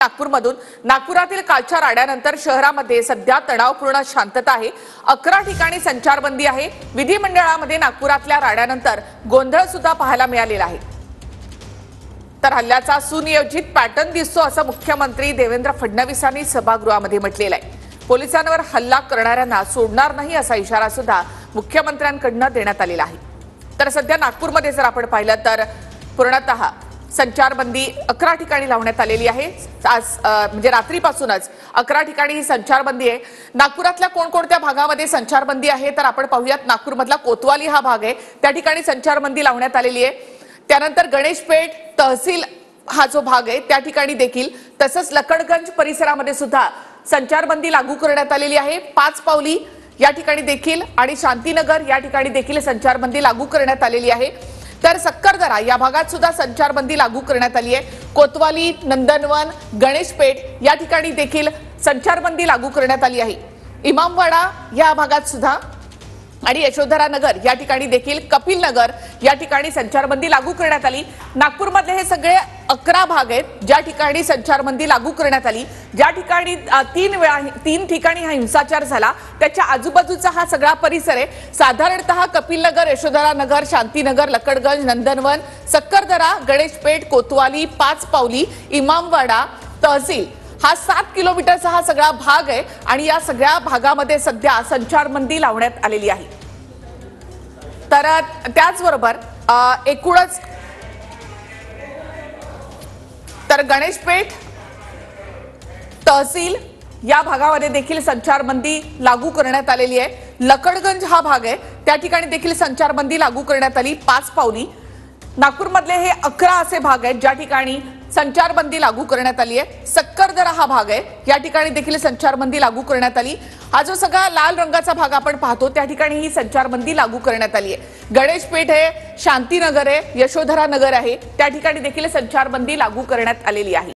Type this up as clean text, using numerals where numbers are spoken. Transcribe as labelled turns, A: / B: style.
A: नागपूरमधून नागपुरातील कालच्या राड्यानंतर शहरामध्ये सध्या तणावपूर्ण शांतता आहे। 11 ठिकाणी संचारबंदी आहे। विधिमंडळामध्ये नागपुरातल्या राड्यानंतर गोंधळ सुद्धा पाहायला मिळालेला आहे। तर हल्ल्याचा सुनियोजित पॅटर्न दिसतो असं मुख्यमंत्री देवेंद्र फडणवीसांनी सभागृहामध्ये म्हटलेलं आहे। पोलिसांवर हल्ला करणाऱ्यांना सोडणार नाही असा इशारा सुद्धा मुख्यमंत्र्यांकडून देण्यात आलेला आहे। तर सध्या नागपूरमध्ये जर आपण पाहिलं तर पूर्णतः संचारबंदी 11 ठिकाणी लावण्यात आलेली आहे। आज म्हणजे रात्रीपासूनच 11 ठिकाणी ही संचारबंदी आहे। नागपुरातल्या कोणकोणत्या भागामध्ये संचारबंदी आहे तर आपण पाहूयात। नागपूरमधला कोतवाली हा भाग आहे, त्या ठिकाणी संचारबंदी लावण्यात आलेली आहे। त्यानंतर गणेशपेठ तहसील हा जो भाग आहे त्या ठिकाणी देखील, तसंच लकडगंज परिसरामध्ये सुद्धा संचारबंदी लागू करण्यात आलेली आहे। 5 पावली या ठिकाणी देखील आणि शांतीनगर या ठिकाणी देखील संचारबंदी लागू करण्यात आलेली आहे। तर सक्करदरा या भागात सुद्धा संचारबंदी लागू करण्यात आली आहे। कोतवाली, नंदनवन, गणेशपेठ या ठिकाणी देखील संचारबंदी लागू करण्यात आली आहे। इमामवाडा या भागात सुद्धा आणि यशोधरा नगर या ठिकाणी देखील, कपिल नगर या ठिकाणी संचारबंदी लागू करण्यात आली। नागपूरमधले हे सगळे 11 भाग आहेत ज्या ठिकाणी संचारबंदी लागू करण्यात आली। ज्या ठिकाणी 3 ठिकाणी हा हिंसाचार झाला त्याच्या आजूबाजूचा हा सगळा परिसर आहे। साधारणतः कपिल नगर, यशोधरा नगर, शांतीनगर, लकडगंज, नंदनवन, सक्करदरा, गणेशपेठ, कोतवाली, 5 पावली, इमामवाडा, तहसील हा 7 किलोमीटरचा हा सगळा भाग आहे आणि या सगळ्या भागामध्ये सध्या संचारबंदी लावण्यात आलेली आहे। तर त्याचबरोबर एकूणच तर गणेशपेठ, तहसील या भागामध्ये देखील संचारबंदी लागू करण्यात आलेली आहे। लकडगंज हा भाग आहे त्या ठिकाणी देखील संचारबंदी लागू करण्यात आली। 5 पावली, नागपूरमधले हे 11 असे भाग आहेत ज्या ठिकाणी संचारबंदी लागू करण्यात आली आहे। सक्करदरा हा भाग आहे, या ठिकाणी देखील संचारबंदी लागू करण्यात आली। हा जो सगळा लाल रंगाचा भाग आपण पाहतो त्या ठिकाणी ही संचारबंदी लागू करण्यात आली आहे। गणेशपेठ आहे, शांतीनगर आहे, यशोधरा नगर आहे, त्या ठिकाणी देखील संचारबंदी लागू करण्यात आलेली आहे।